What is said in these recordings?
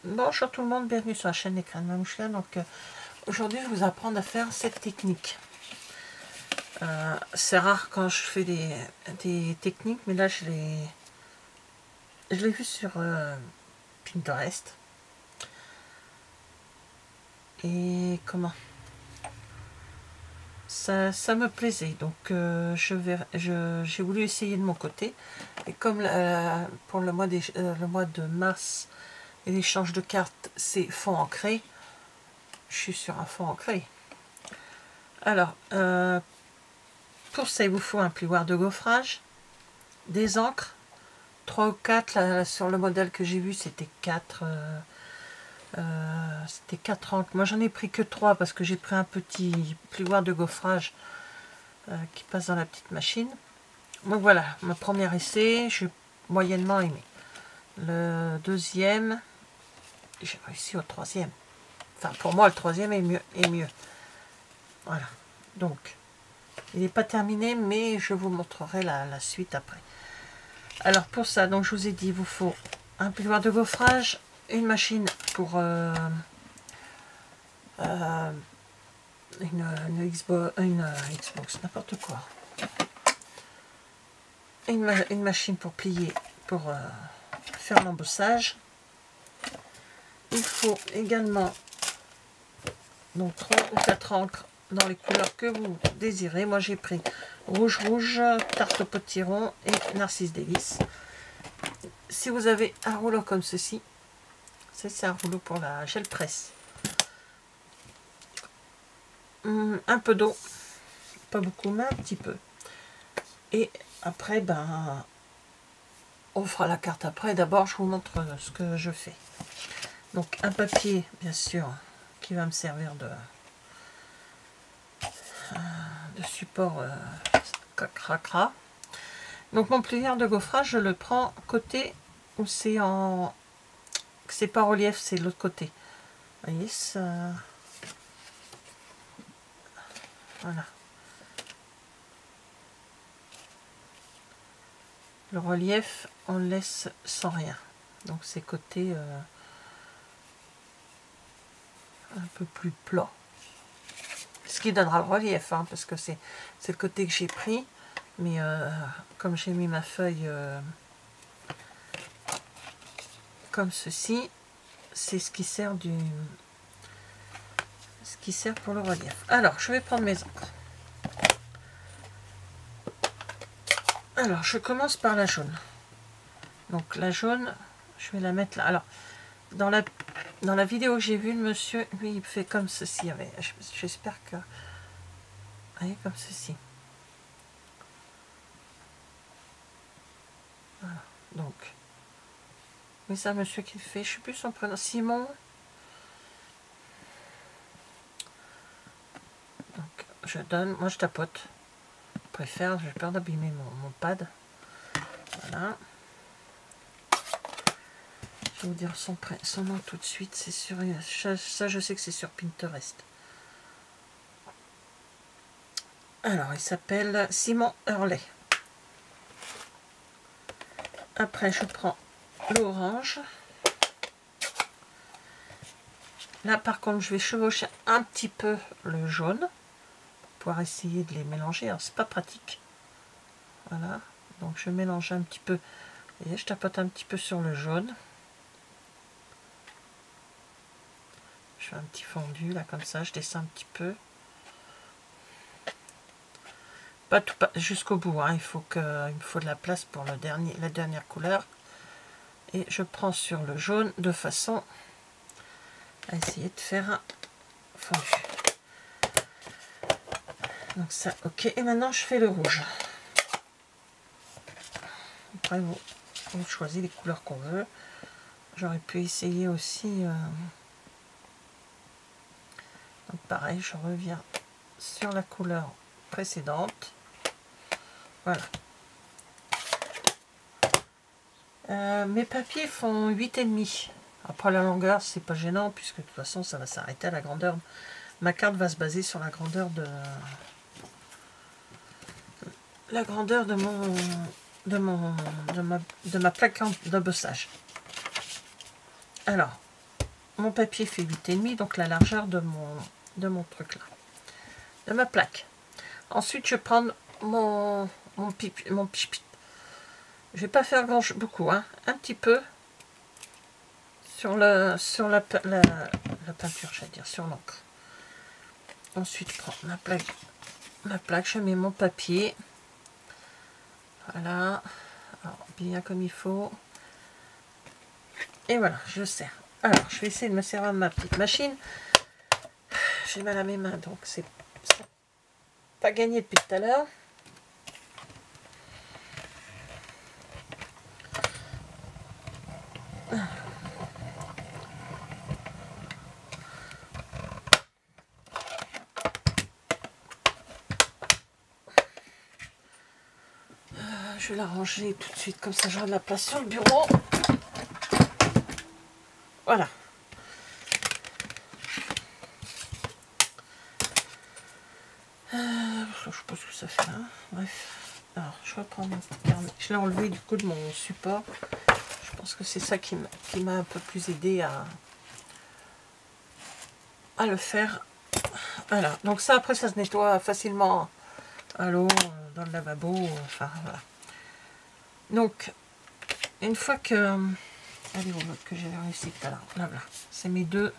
Bonjour tout le monde, bienvenue sur la chaîne des Crânes Mamouchka. Donc aujourd'hui je vais vous apprendre à faire cette technique. C'est rare quand je fais des techniques, mais là je l'ai vu sur Pinterest. Et comment ça me plaisait, donc j'ai voulu essayer de mon côté. Et comme pour le mois de mars et l'échange de cartes c'est fond ancré, je suis sur un fond ancré. Alors pour ça il vous faut un plioir de gaufrage, des encres, 3 ou 4, là, sur le modèle que j'ai vu c'était 4 encres. Moi j'en ai pris que 3 parce que j'ai pris un petit plioir de gaufrage qui passe dans la petite machine. Donc voilà, mon premier essai, j'ai moyennement aimé. Le deuxième, j'ai réussi au troisième. Enfin, pour moi, le troisième est mieux. Voilà. Donc, il n'est pas terminé, mais je vous montrerai la suite après. Alors, pour ça, donc je vous ai dit, il vous faut un plioir de gaufrage, une machine pour une Xbox, n'importe quoi. Une machine pour plier, pour faire l'embossage. Il faut également donc 3 ou 4 encres dans les couleurs que vous désirez. Moi j'ai pris rouge, tarte au potiron et narcisse délice. Si vous avez un rouleau comme ceci, c'est un rouleau pour la gel presse. Un peu d'eau, pas beaucoup mais un petit peu. Et après ben on fera la carte après. D'abord je vous montre ce que je fais. Donc un papier bien sûr qui va me servir de support cracra. Donc mon plieur de gaufrage je le prends côté où c'est pas relief, c'est l'autre côté. Vous voyez ça, voilà. Le relief on le laisse sans rien, donc c'est côté un peu plus plat, ce qui donnera le relief hein, parce que c'est le côté que j'ai pris, mais comme j'ai mis ma feuille comme ceci, c'est ce qui sert pour le relief. Alors je vais prendre mes encres. Alors je commence par la jaune. Donc la jaune, je vais la mettre là. Alors dans la vidéo que j'ai vue, le monsieur, lui, il fait comme ceci. J'espère que... Vous voyez, comme ceci. Voilà. Donc, oui, c'est un monsieur qui le fait. Je sais plus son prénom. Simon. Donc, je donne. Moi, je tapote. Je préfère. J'ai peur d'abîmer mon pad. Voilà. Je vais vous dire son nom tout de suite. C'est sur... Ça, je sais que c'est sur Pinterest. Alors, il s'appelle Simon Hurley. Après, je prends l'orange. Là, par contre, je vais chevaucher un petit peu le jaune pour pouvoir essayer de les mélanger. Alors, c'est pas pratique. Voilà. Donc, je mélange un petit peu. Vous voyez, je tapote un petit peu sur le jaune. Je fais un petit fondu, là, comme ça. Je descends un petit peu. Pas jusqu'au bout. Hein. Il me faut de la place pour la dernière couleur. Et je prends sur le jaune de façon à essayer de faire un fondu. Donc ça, ok. Et maintenant, je fais le rouge. Après, on choisit les couleurs qu'on veut. J'aurais pu essayer aussi... Donc pareil, je reviens sur la couleur précédente. Voilà. Mes papiers font 8,5. Après la longueur, c'est pas gênant puisque de toute façon ça va s'arrêter à la grandeur. Ma carte va se baser sur la grandeur de ma plaque d'embossage. Alors, mon papier fait 8,5, donc la largeur de mon truc là, de ma plaque. Ensuite, je vais prendre mon pipit. Je vais pas faire beaucoup, hein, un petit peu sur la peinture, j'allais dire, sur l'encre. Ensuite, je prends ma plaque, je mets mon papier. Voilà, alors, bien comme il faut. Et voilà, je sers. Alors, je vais essayer de me servir de ma petite machine. J'ai mal à mes mains, donc c'est pas gagné depuis tout à l'heure. Je vais la ranger tout de suite, comme ça j'aurai de la place sur le bureau. Voilà. Je sais pas ce que ça fait là. Bref. Alors, je reprends mon petit carnet. Je l'ai enlevé du coup de mon support. Je pense que c'est ça qui m'a un peu plus aidé à le faire. Voilà. Donc ça, après, ça se nettoie facilement à l'eau, dans le lavabo. Enfin, voilà. Donc, une fois que... Allez, où l'autre que j'avais réussi tout à l'heure. Là, voilà. C'est mes deux.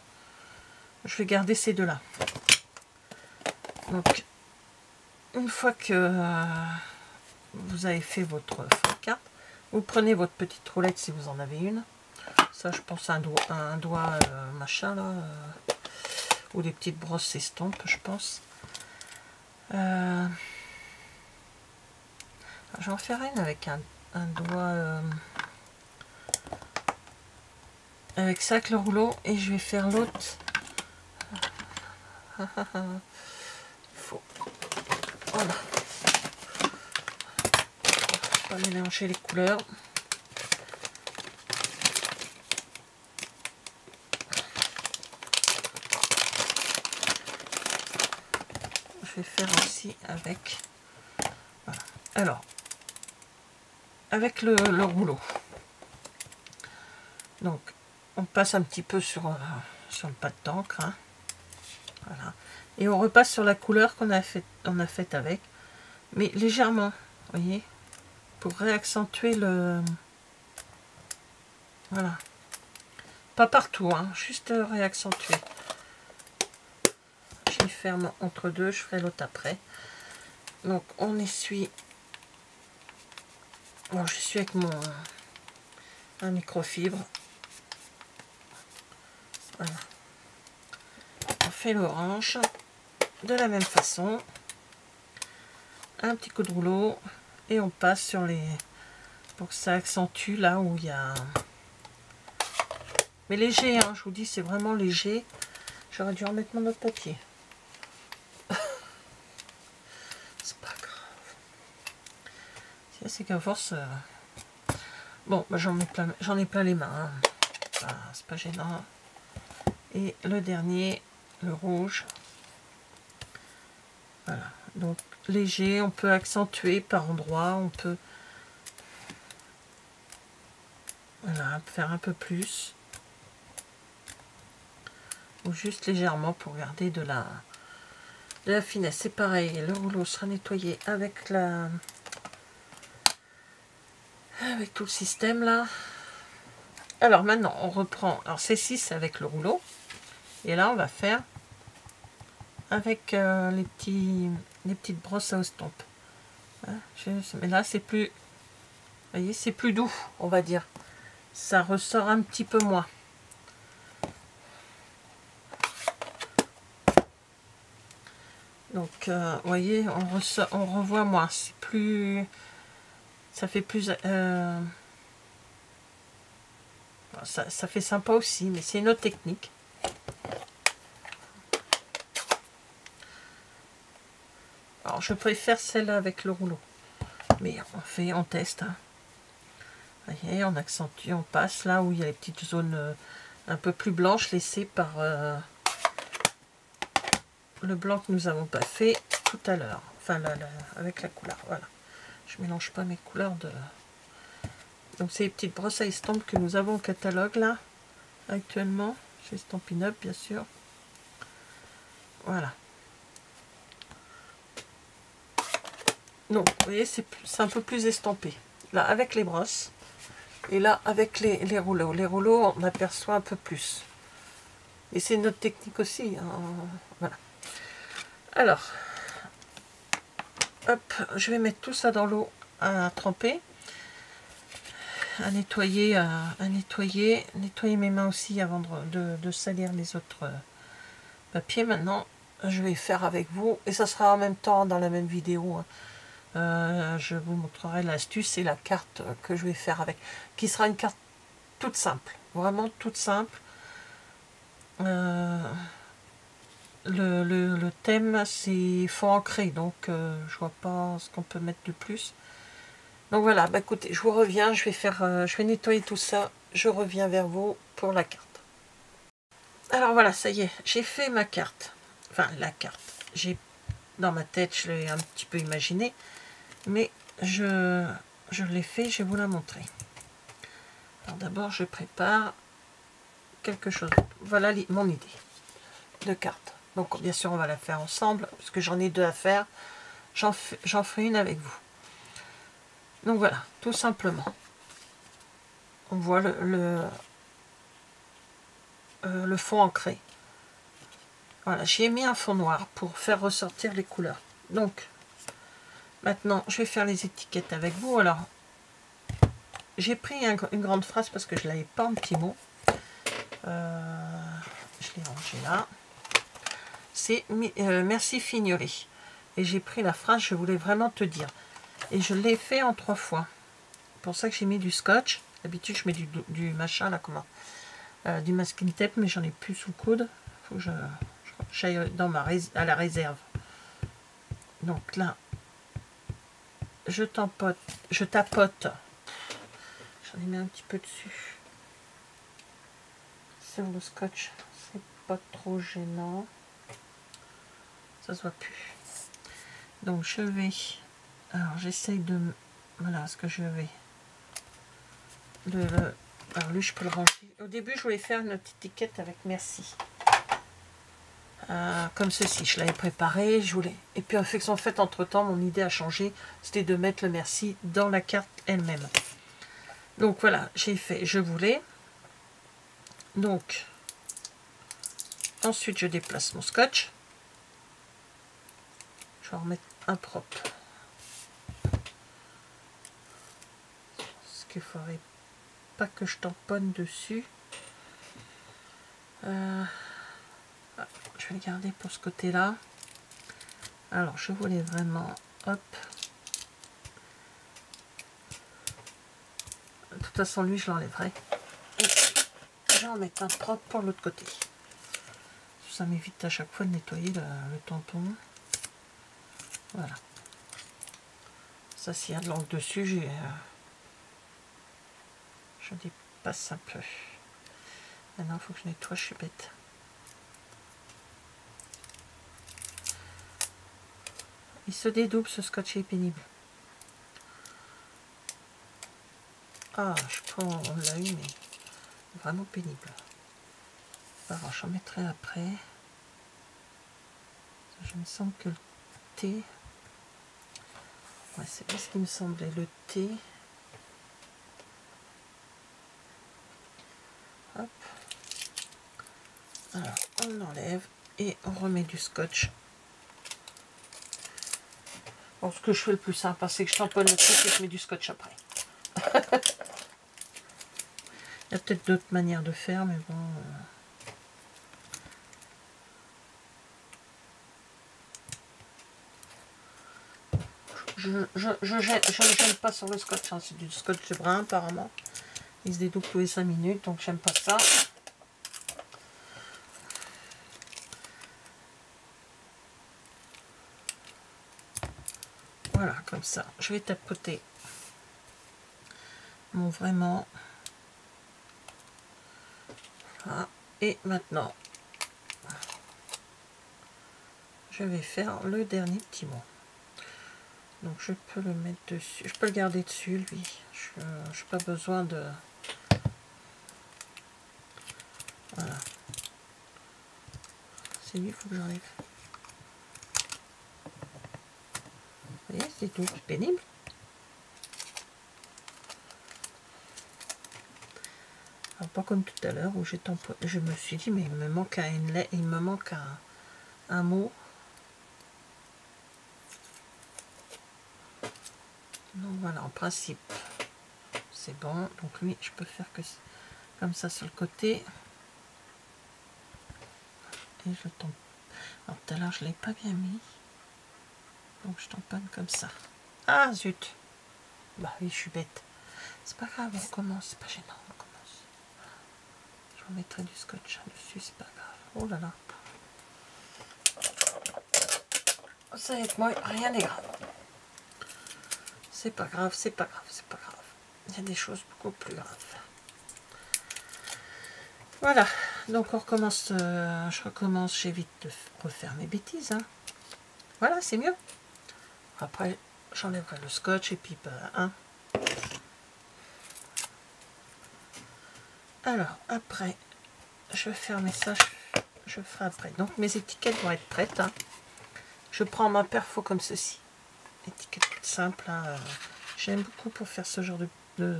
Je vais garder ces deux-là. Donc, une fois que vous avez fait votre carte, vous prenez votre petite roulette si vous en avez une. Ça, je pense un doigt machin là, ou des petites brosses estampes, je pense. J'en ferai une avec un doigt avec ça, avec le rouleau, et je vais faire l'autre. Faut. Voilà. Pas mélanger les couleurs. Je vais faire aussi avec. Voilà. Alors, avec le rouleau. Donc, on passe un petit peu sur le pâte d'encre. Hein. Voilà. Et on repasse sur la couleur qu'on a faite avec, mais légèrement, voyez, pour réaccentuer le... Voilà. Pas partout, hein, juste réaccentuer. Je les ferme entre deux, je ferai l'autre après. Donc on essuie. Bon, je suis avec un microfibre. Voilà. On fait l'orange de la même façon. Un petit coup de rouleau et on passe sur les... pour que ça accentue là où il y a... Mais léger, hein, je vous dis, c'est vraiment léger. J'aurais dû remettre mon autre papier. C'est pas grave. C'est qu'à force... Bon, bah, j'en ai plein les mains. Hein. C'est pas gênant. Et le dernier, le rouge. Voilà. Donc léger, on peut accentuer par endroits, on peut... Voilà, faire un peu plus. Ou juste légèrement pour garder de la finesse. C'est pareil, le rouleau sera nettoyé avec tout le système là. Alors maintenant on reprend, alors c'est 6 avec le rouleau, et là on va faire avec les petites brosses à estampes. Mais là c'est plus, vous voyez, c'est plus doux, on va dire. Ça ressort un petit peu moins. Donc, vous voyez, on revoit moins. C'est plus... Ça fait plus... ça fait sympa aussi, mais c'est une autre technique. Alors, je préfère celle-là avec le rouleau. Mais on teste. Hein. Vous voyez, on accentue, on passe là où il y a les petites zones un peu plus blanches laissées par le blanc que nous n'avons pas fait tout à l'heure. Enfin, avec la couleur, voilà. Je mélange pas mes couleurs de... Donc, c'est les petites brosses à estampes que nous avons au catalogue, là, actuellement. Chez Stampin' Up, bien sûr. Voilà. Donc, vous voyez, c'est un peu plus estampé. Là, avec les brosses. Et là, avec les rouleaux. Les rouleaux, on aperçoit un peu plus. Et c'est notre technique aussi. Hein. Voilà. Alors, hop, je vais mettre tout ça dans l'eau à tremper. À nettoyer, nettoyer mes mains aussi avant de salir les autres papiers. Maintenant, je vais faire avec vous. Et ça sera en même temps dans la même vidéo. Hein. Je vous montrerai l'astuce et la carte que je vais faire avec, qui sera une carte toute simple, vraiment toute simple. Le thème c'est fond ancré, donc je vois pas ce qu'on peut mettre de plus. Donc voilà, bah écoutez, je vous reviens, je vais nettoyer tout ça, je reviens vers vous pour la carte. Alors voilà, ça y est, j'ai fait ma carte, enfin la carte, j'ai dans ma tête, je l'ai un petit peu imaginé, mais je l'ai fait, je vais vous la montrer. Alors d'abord, je prépare quelque chose. Voilà mon idée de carte. Donc bien sûr, on va la faire ensemble, parce que j'en ai deux à faire. J'en ferai une avec vous. Donc voilà, tout simplement. On voit le fond ancré. Voilà, j'y ai mis un fond noir pour faire ressortir les couleurs. Donc, maintenant, je vais faire les étiquettes avec vous. Alors, j'ai pris une grande phrase parce que je ne l'avais pas en petits mots. Je l'ai rangé là. C'est merci Fignolet. Et j'ai pris la phrase, je voulais vraiment te dire. Et je l'ai fait en 3 fois. C'est pour ça que j'ai mis du scotch. D'habitude, je mets du machin, là, comment du masking tape, mais j'en ai plus sous le coude. Faut que j'aille à la réserve. Donc là, je tapote. J'en ai mis un petit peu dessus. Sur le scotch, c'est pas trop gênant. Ça se voit plus. Donc je vais... Alors j'essaye de... Voilà ce que je vais... Alors lui je peux le ranger. Au début je voulais faire une petite étiquette avec merci. Comme ceci, je l'avais préparé, je voulais. Et puis en fait entre temps mon idée a changé, c'était de mettre le merci dans la carte elle-même. Donc voilà, j'ai fait, je voulais. Donc ensuite je déplace mon scotch. Je vais en remettre un propre. Parce qu'il faudrait pas que je tamponne dessus. Je vais le garder pour ce côté là. Alors je voulais vraiment, hop, de toute façon lui je l'enlèverai et je vais en mettre un propre pour l'autre côté. Ça m'évite à chaque fois de nettoyer le tampon. Voilà, ça s'il y a de l'encre dessus, je dépasse un peu. Maintenant il faut que je nettoie, je suis bête. Il se dédouble, ce scotch est pénible. Ah, je crois qu'on l'a eu, mais vraiment pénible. Alors, j'en mettrai après. Je me semble que le thé... Ouais, c'est bien ce qui me semblait, le thé. Hop. Alors, on l'enlève et on remet du scotch. Bon, ce que je fais le plus simple, c'est que je tamponne le truc et je mets du scotch après. Il y a peut-être d'autres manières de faire, mais bon... Je ne gêne pas sur le scotch, hein. C'est du scotch brun apparemment. Il se dédouble tous les 5 minutes, donc j'aime pas ça. Voilà, comme ça. Je vais tapoter mon vraiment. Voilà. Et maintenant, je vais faire le dernier petit mot. Donc je peux le mettre dessus. Je peux le garder dessus, lui. Je n'ai pas besoin de... Voilà. C'est lui, il faut que j'enlève. Vous voyez, c'est tout, c'est pénible. Alors, pas comme tout à l'heure où je me suis dit, mais il me manque un mot. Donc voilà, en principe, c'est bon. Donc lui, je peux faire que comme ça sur le côté. Et je tamponne. Alors tout à l'heure, je ne l'ai pas bien mis. Donc je tamponne comme ça. Ah zut! Bah oui, je suis bête. C'est pas grave, on recommence, c'est pas gênant, on recommence. Je remettrai du scotch dessus, c'est pas grave. Oh là là. Ça avec moi, rien n'est grave. C'est pas grave, c'est pas grave, c'est pas grave. Il y a des choses beaucoup plus graves. Voilà, donc on recommence, je recommence, j'évite de refaire mes bêtises. Hein. Voilà, c'est mieux. Après, j'enlèverai le scotch et puis, hein. Alors, après, je vais fermer ça, je ferai après. Donc, mes étiquettes vont être prêtes. Hein. Je prends ma perfo comme ceci. Étiquette toute simple. Hein. J'aime beaucoup pour faire ce genre de... Voilà.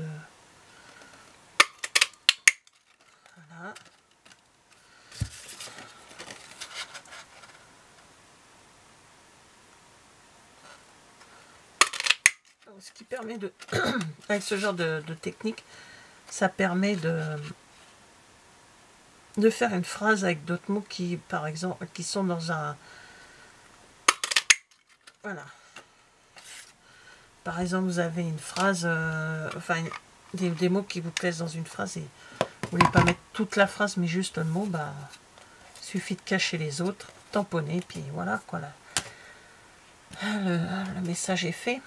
Ce qui permet de... avec ce genre de technique, ça permet de faire une phrase avec d'autres mots qui, par exemple, qui sont dans un... Voilà. Par exemple, vous avez une phrase, enfin, des mots qui vous plaisent dans une phrase et vous voulez pas mettre toute la phrase, mais juste le mot, bah, il suffit de cacher les autres, tamponner, puis voilà, quoi. Là. Le message est fait.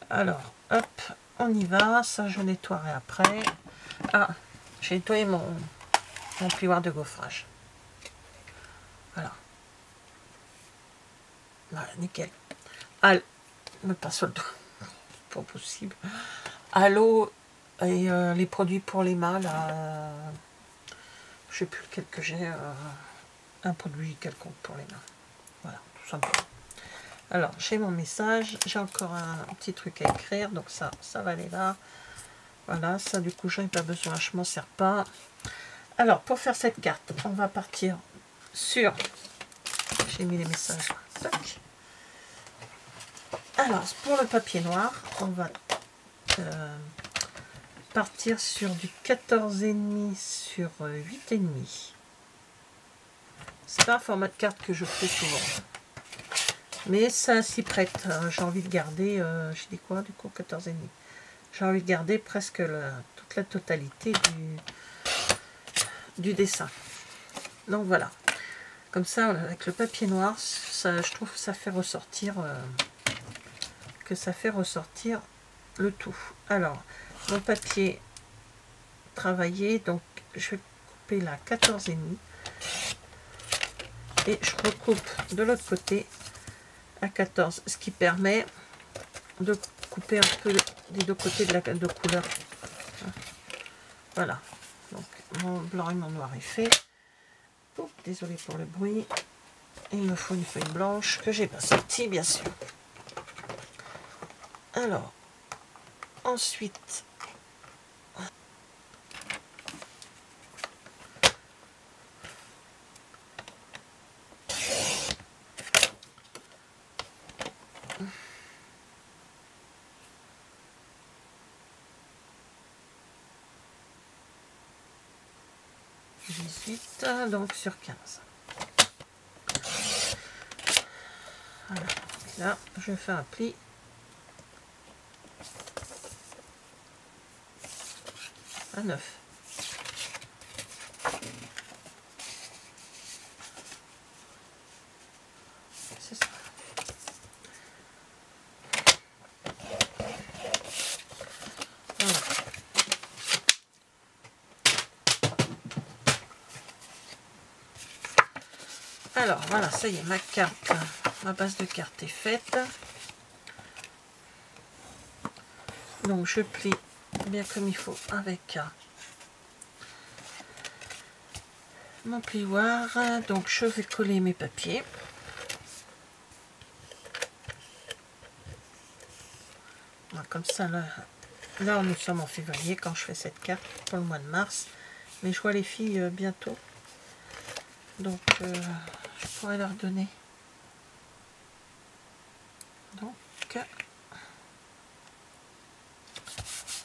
Alors, hop, on y va. Ça, je nettoierai après. Ah, j'ai nettoyé mon plioir de gaufrage. Voilà. Voilà, nickel. Allez, me passe sur le dos. Pas possible. À l'eau et les produits pour les mains, là, je sais plus lequel que j'ai, un produit quelconque pour les mains. Voilà, tout simplement. Alors, j'ai mon message, j'ai encore un petit truc à écrire, donc ça va aller là. Voilà, ça du coup, j'en ai pas besoin, je m'en sers pas. Alors, pour faire cette carte, on va partir sur... J'ai mis les messages. Tac. Alors, pour le papier noir, on va partir sur du 14,5 sur 8,5. C'est pas un format de carte que je fais souvent. Mais ça s'y prête. J'ai envie de garder, je dis quoi du coup, 14,5. J'ai envie de garder presque toute la totalité du dessin. Donc voilà. Comme ça, avec le papier noir, ça, je trouve que ça fait ressortir, le tout. Alors, mon papier travaillé, donc je vais couper la 14,5 et je recoupe de l'autre côté à 14, ce qui permet de couper un peu des deux côtés de couleur. Voilà, donc mon blanc et mon noir est fait. Oh, désolé pour le bruit. Il me faut une feuille blanche que j'ai pas sortie, bien sûr. Alors, ensuite, donc sur 15. Voilà. Là, je fais un pli. À 9. C'est ça. Voilà. Alors, voilà, ça y est, ma carte, ma base de carte est faite. Donc, je plie bien comme il faut avec mon plioir. Donc je vais coller mes papiers. Voilà, comme ça, là nous sommes en février quand je fais cette carte pour le mois de mars. Mais je vois les filles bientôt. Donc je pourrais leur donner. Donc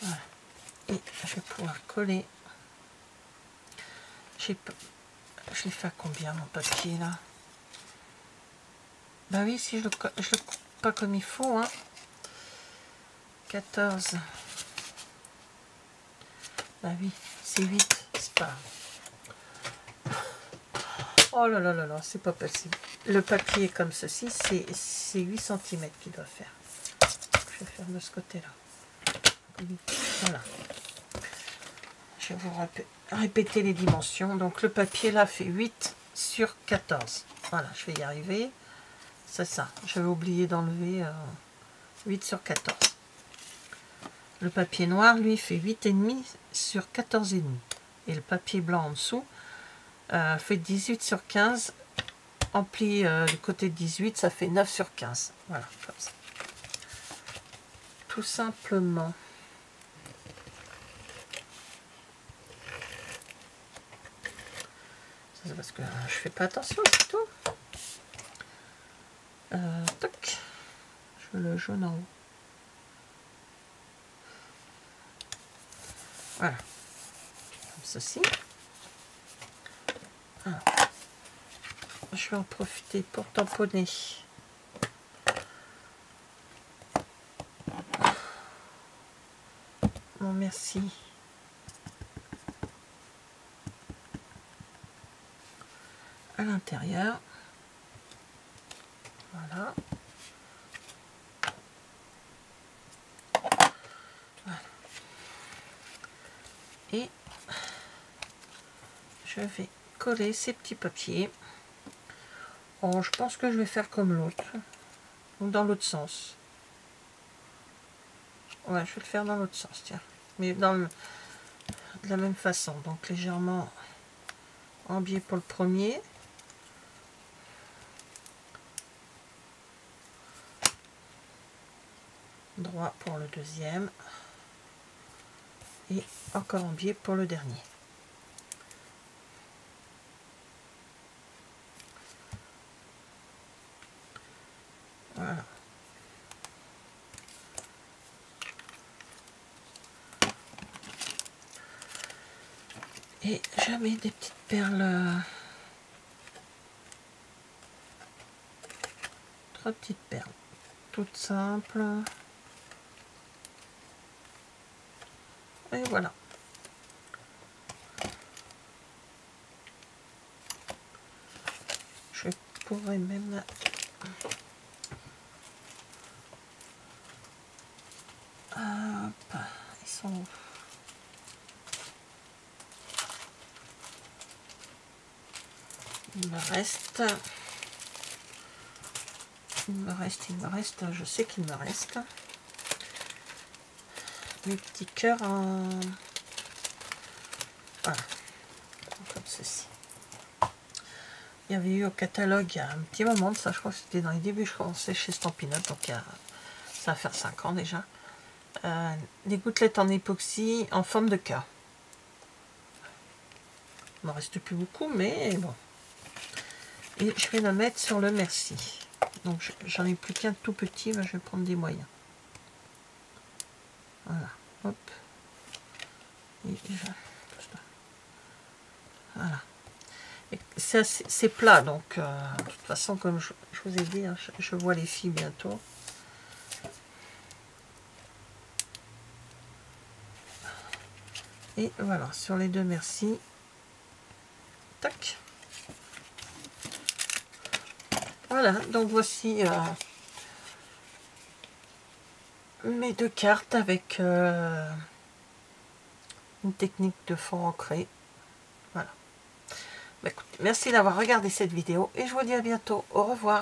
voilà. Et je vais pouvoir coller. Je l'ai fait à combien mon papier là? Bah oui, si je le coupe pas comme il faut, hein. 14. Bah oui, c'est 8, c'est pas. Oh là là là là, c'est pas possible. Le papier comme ceci, c'est 8 cm qu'il doit faire. Je vais faire de ce côté-là. Voilà. Je vais vous répéter les dimensions. Donc le papier là fait 8 sur 14. Voilà, je vais y arriver. C'est ça. J'avais oublié d'enlever 8 sur 14. Le papier noir, lui, fait 8,5 sur 14,5. Et le papier blanc en dessous fait 18 sur 15. En pli du côté de 18, ça fait 9 sur 15. Voilà, comme ça. Tout simplement. C'est parce que je fais pas attention, c'est tout. Toc. Je veux le jaune en haut. Voilà. Comme ceci. Alors, je vais en profiter pour tamponner. Bon, merci. À l'intérieur. Voilà. Voilà. Et je vais coller ces petits papiers. Oh, je pense que je vais faire comme l'autre. Ou dans l'autre sens. Ouais, je vais le faire dans l'autre sens, tiens. Mais de la même façon. Donc légèrement en biais pour le premier. Droit pour le deuxième. Et encore en biais pour le dernier. Voilà. Et je mets des petites perles. 3 petites perles. Toutes simples. Et voilà. Je pourrais même... Hop, ils sont où? Il me reste, je sais qu'il me reste mes petits cœurs en... Voilà, comme ceci. Il y avait eu au catalogue il y a un petit moment de ça, je crois que c'était dans les débuts, je commençais chez Stampin' Up, donc ça va faire 5 ans déjà. Des gouttelettes en époxy en forme de cœur. Il m'en reste plus beaucoup, mais bon. Et je vais la mettre sur le merci. Donc j'en ai plus qu'un tout petit, je vais prendre des moyens. Voilà, hop. Et voilà. C'est plat, donc de toute façon, comme je vous ai dit, hein, je vois les filles bientôt. Et voilà, sur les deux merci. Tac. Voilà, donc voici mes deux cartes avec une technique de fond ancré. Voilà. Bah, écoutez, merci d'avoir regardé cette vidéo et je vous dis à bientôt. Au revoir.